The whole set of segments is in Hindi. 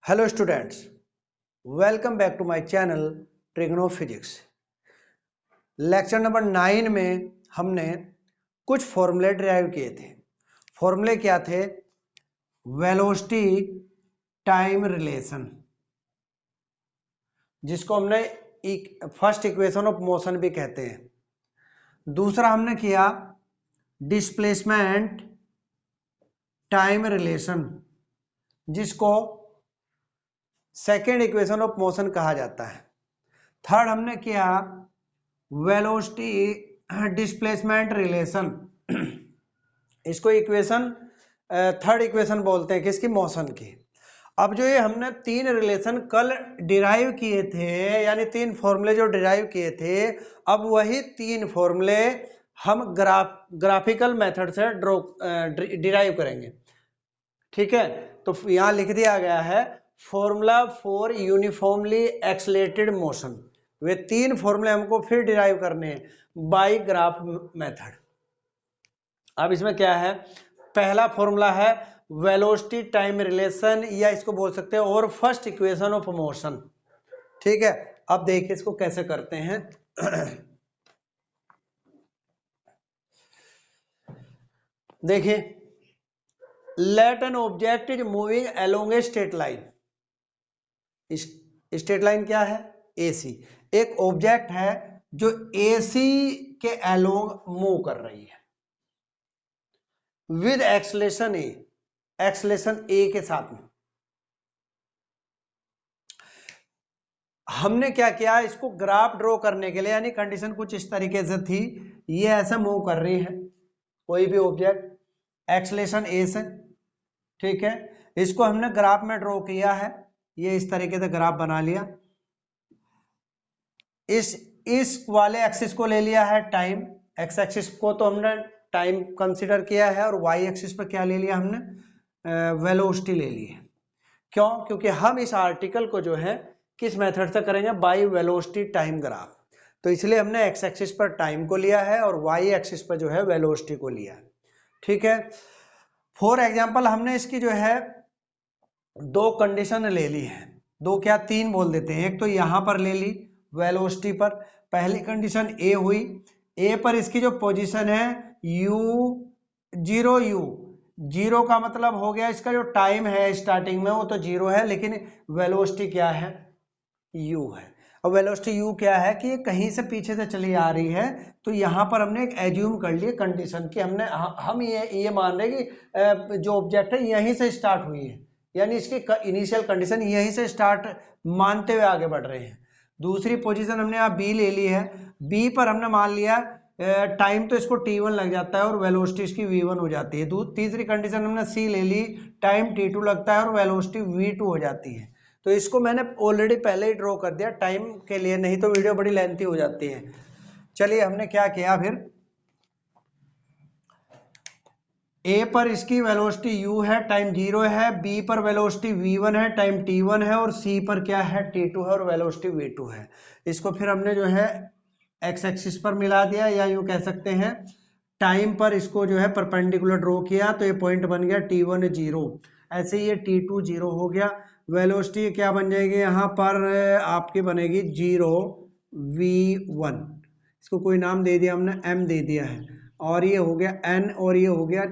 Hello students, welcome back to my channel Trigno physics. Lecture number 9 में हमने कुछ फॉर्मूले डिराइव किए थे। फॉर्मूले क्या थे? वेलोसिटी टाइम रिलेशन, जिसको हमने फर्स्ट इक्वेशन ऑफ मोशन भी कहते हैं। दूसरा हमने किया डिस्प्लेसमेंट टाइम रिलेशन, जिसको सेकेंड इक्वेशन ऑफ मोशन कहा जाता है। थर्ड हमने किया वेलोसिटी डिस्प्लेसमेंट रिलेशन, इसको इक्वेशन थर्ड इक्वेशन बोलते हैं किसकी? मोशन की। अब जो ये हमने तीन रिलेशन कल डिराइव किए थे, यानी तीन फॉर्मूले जो डिराइव किए थे, अब वही तीन फॉर्मूले हम ग्राफिकल मेथड से डिराइव करेंगे। ठीक है, तो यहां लिख दिया गया है formula for uniformly accelerated motion. वे तीन फॉर्मूले हमको फिर डिराइव करने हैं बाय ग्राफ मेथड। अब इसमें क्या है? पहला फॉर्मूला है वेलोसिटी टाइम रिलेशन, या इसको बोल सकते हैं और फर्स्ट इक्वेशन ऑफ मोशन। ठीक है, अब देखिए इसको कैसे करते हैं। देखिए, let an object is moving along a straight line. Straight line क्या है? AC। एक ऑब्जेक्ट है जो AC के अलोंग मूव कर रही है with acceleration A, acceleration A के साथ में। हमने क्या किया, इसको ग्राफ ड्रॉ करने के लिए, यानी कंडीशन कुछ इस तरीके से थी, ये ऐसे मूव कर रही है कोई भी ऑब्जेक्ट एक्सलेशन A से। ठीक है, इसको हमने ग्राफ में ड्रॉ किया है, ये इस तरीके से ग्राफ बना लिया। इस वाले एक्सिस को ले लिया है टाइम, एक्स एक्सिस को तो हमने टाइम कंसीडर किया है, और वाई एक्सिस पर क्या ले लिया हमने? वेलोसिटी ले ली है। क्यों? क्योंकि हम इस आर्टिकल को जो है किस मेथड से करेंगे? By velocity time graph. तो इसलिए हमने एक्स एक्सिस पर टाइम को लिया है और वाई एक्सिस पर जो है वेलोसिटी को लिया है। ठीक है, फॉर एग्जाम्पल हमने इसकी जो है दो कंडीशन ले ली है, दो क्या तीन बोल देते हैं। एक तो यहां पर ले ली वेलोसिटी पर, पहली कंडीशन A हुई। A पर इसकी जो पोजीशन है जीरो जीरो का मतलब हो गया इसका जो टाइम है स्टार्टिंग में वो तो जीरो है, लेकिन वेलोसिटी क्या है? U है। अब वेलोसिटी U क्या है कि ये कहीं से पीछे से चली आ रही है, तो यहां पर हमने एक एज्यूम कर लिए कंडीशन की, हम ये मान रहे कि जो ऑब्जेक्ट है यहीं से स्टार्ट हुई है, यानी इसकी इनिशियल कंडीशन यहीं से स्टार्ट मानते हुए आगे बढ़ रहे हैं। दूसरी पोजीशन हमने यहाँ B ले ली है। B पर हमने मान लिया टाइम तो इसको T1 लग जाता है और वेलोसिटी इसकी V1 हो जाती है। तीसरी कंडीशन हमने C ले ली, टाइम T2 लगता है और वेलोसिटी V2 हो जाती है। तो इसको मैंने ऑलरेडी पहले ही ड्रॉ कर दिया टाइम के लिए, नहीं तो वीडियो बड़ी लेंथी हो जाती है। चलिए, हमने क्या किया फिर, A पर इसकी वेलोसिटी U है, टाइम 0 है। B पर वेलोसिटी V1 है, टाइम T1 है। और C पर क्या है? T2 है और वेलोसिटी V2 है। इसको फिर हमने जो है एक्स एक्सिस पर मिला दिया, या यूं कह सकते हैं टाइम पर इसको जो है परपेंडिकुलर ड्रॉ किया, तो ये पॉइंट बन गया T1 0। ऐसे ही ये T2 0 हो गया। वेलोसिटी क्या बन जाएगी यहाँ पर? आपकी बनेगी 0 V1। इसको कोई नाम दे दिया हमने, M दे दिया है, और ये हो गया N, और ये हो गया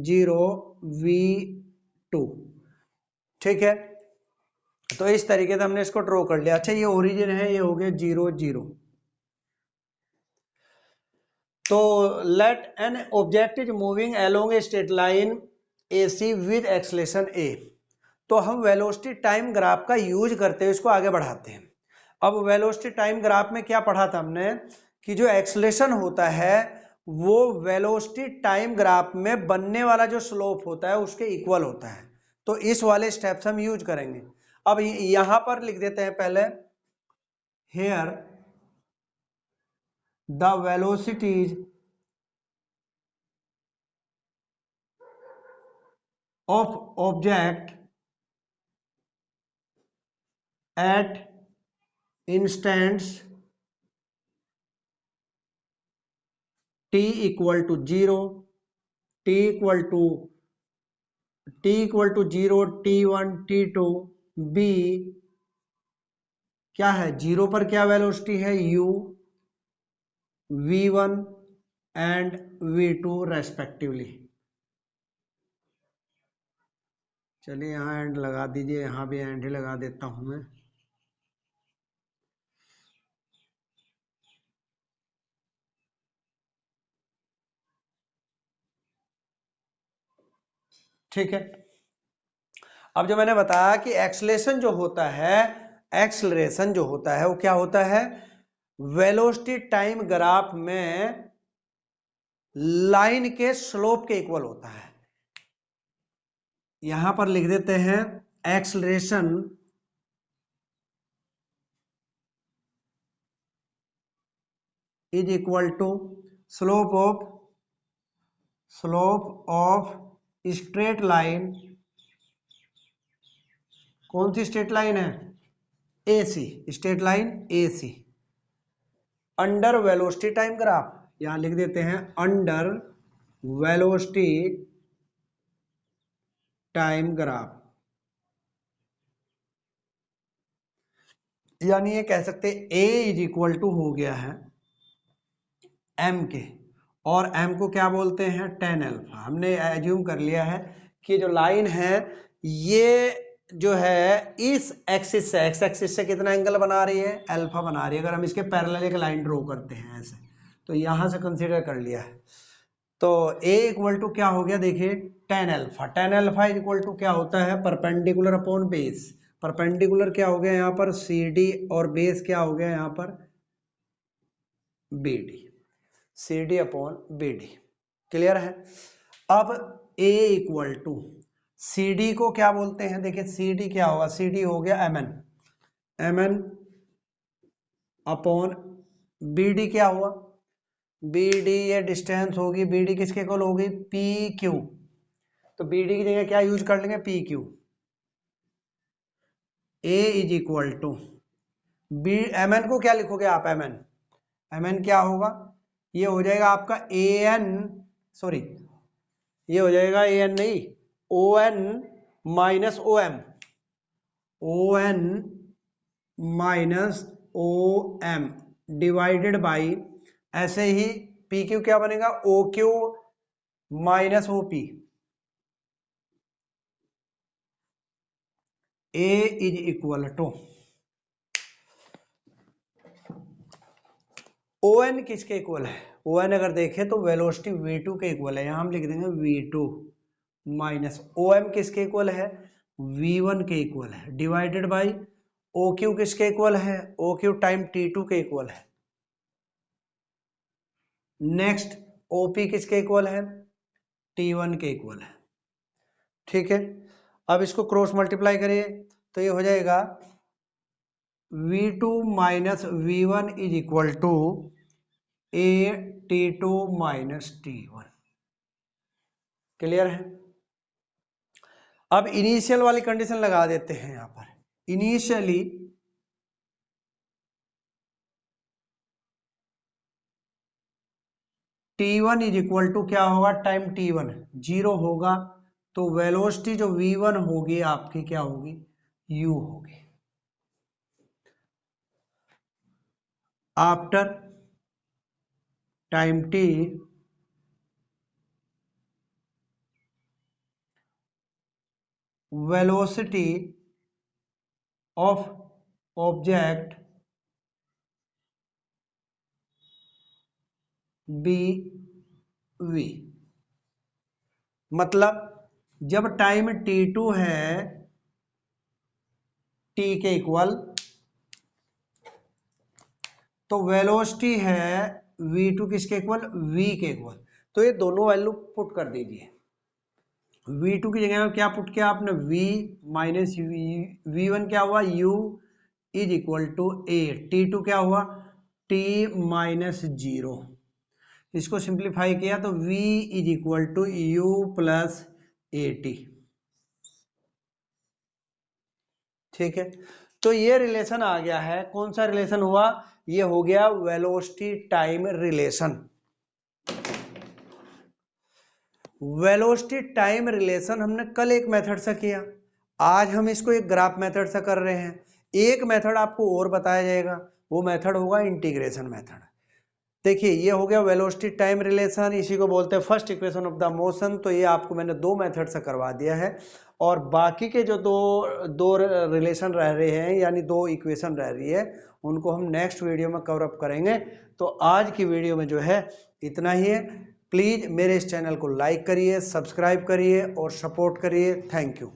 0 V2। ठीक है, तो इस तरीके से हमने इसको ड्रॉ कर लिया। अच्छा, ये ओरिजिन है, ये हो गया 0 0। तो let an object is moving along a straight line AC with acceleration A। तो हम वेलोसिटी टाइम ग्राफ का यूज करते हुए इसको आगे बढ़ाते हैं। अब वेलोसिटी टाइम ग्राफ में क्या पढ़ा था हमने कि जो एक्सलेशन होता है वो वेलोसिटी टाइम ग्राफ में बनने वाला जो स्लोप होता है उसके इक्वल होता है। तो इस वाले स्टेप्स हम यूज करेंगे। अब यहां पर लिख देते हैं पहले, here the velocities of object at instants t equal to 0, t equal to 0, t1, t2 B क्या है, जीरो पर क्या वेलोसिटी है, u, v1 and v2 respectively. चलिए यहाँ एंड लगा दीजिए, यहाँ भी एंड ही लगा देता हूं मैं। ठीक है, अब जो मैंने बताया कि एक्सलेशन जो होता है, एक्सलरेशन जो होता है वो क्या होता है, वेलोसिटी टाइम ग्राफ में लाइन के स्लोप के इक्वल होता है। यहां पर लिख देते हैं acceleration is equal to slope of straight line, कौन सी स्ट्रेट लाइन है, AC, straight line AC, under velocity time graph. यहां लिख देते हैं अंडर वेलोसिटी टाइम ग्राफ, यानी ये कह सकते हैं A इज इक्वल टू हो गया है M के, और M को क्या बोलते हैं, tan अल्फा। हमने एज्यूम कर लिया है कि जो लाइन है ये जो है इस एक्सिस से, एक्स एक्सिस से कितना एंगल बना रही है, अल्फा बना रही है। अगर हम इसके पैरेलल एक लाइन ड्रॉ करते हैं ऐसे, तो यहां से कंसीडर कर लिया है, तो A इक्वल टू क्या हो गया, देखिए tan alpha. tan alpha is equal to क्या होता है, परपेंडिकुलर अपॉन बेस। परपेंडिकुलर क्या हो गया यहाँ पर CD, और बेस क्या हो गया यहाँ पर BD, CD upon BD। Clear है। अब A इक्वल टू CD को क्या बोलते हैं, देखिए CD क्या होगा, CD हो गया MN अपॉन BD क्या हुआ, BD ये डिस्टेंस होगी, BD किसके इक्वल होगी, PQ। तो BD की जगह क्या यूज कर लेंगे, PQ। A is equal to MN को क्या लिखोगे आप, MN क्या होगा, ये हो जाएगा आपका AN, सॉरी ये हो जाएगा AN नहीं, ON minus ON minus OM divided by, ऐसे ही PQ क्या बनेगा, OQ minus OP। A is equal to ON किसके इक्वल है, ON अगर देखें तो वेलोसिटी V2 के इक्वल है, यहां हम लिख देंगे V2 माइनस OM किसके इक्वल है, V1 के इक्वल है, डिवाइडेड बाई OQ किसके इक्वल है, OQ टाइम T2 के इक्वल है। नेक्स्ट OP किसके इक्वल है, T1 के इक्वल है। ठीक है, अब इसको क्रॉस मल्टीप्लाई करिए तो ये हो जाएगा V2 minus V1 is equal to T2 minus T1। Clear है। अब इनिशियल वाली कंडीशन लगा देते हैं यहां पर, initially T1 is equal to क्या होगा, टाइम T1 जीरो होगा, तो वेलोसिटी जो V1 होगी आपकी क्या होगी, U होगी। After time T velocity of object BV, मतलब जब टाइम T2 है T के इक्वल, तो वेलोसिटी है V2 किसके इक्वल, V के इक्वल। तो ये दोनों वैल्यू पुट कर दीजिए, V2 की जगह में क्या पुट किया आपने, V माइनस V1 क्या हुआ, U is equal to A, T2 क्या हुआ, T माइनस 0। इसको सिंप्लीफाई किया तो V is equal to U plus AT। ठीक है, तो ये रिलेशन आ गया है, कौन सा रिलेशन हुआ, ये हो गया velocity time relation. Velocity time relation हमने कल एक मेथड से किया, आज हम इसको एक ग्राफ मेथड से कर रहे हैं। एक मेथड आपको और बताया जाएगा, वो मेथड होगा इंटीग्रेशन मेथड। देखिए ये हो गया वेलोसिटी टाइम रिलेशन, इसी को बोलते हैं first equation of the motion. तो ये आपको मैंने दो मेथड से करवा दिया है, और बाकी के जो दो रिलेशन रह रहे हैं, यानी दो इक्वेशन रह रही है, उनको हम नेक्स्ट वीडियो में कवर अप करेंगे। तो आज की वीडियो में जो है इतना ही है। प्लीज़ मेरे इस चैनल को लाइक करिए, सब्सक्राइब करिए और सपोर्ट करिए। Thank you.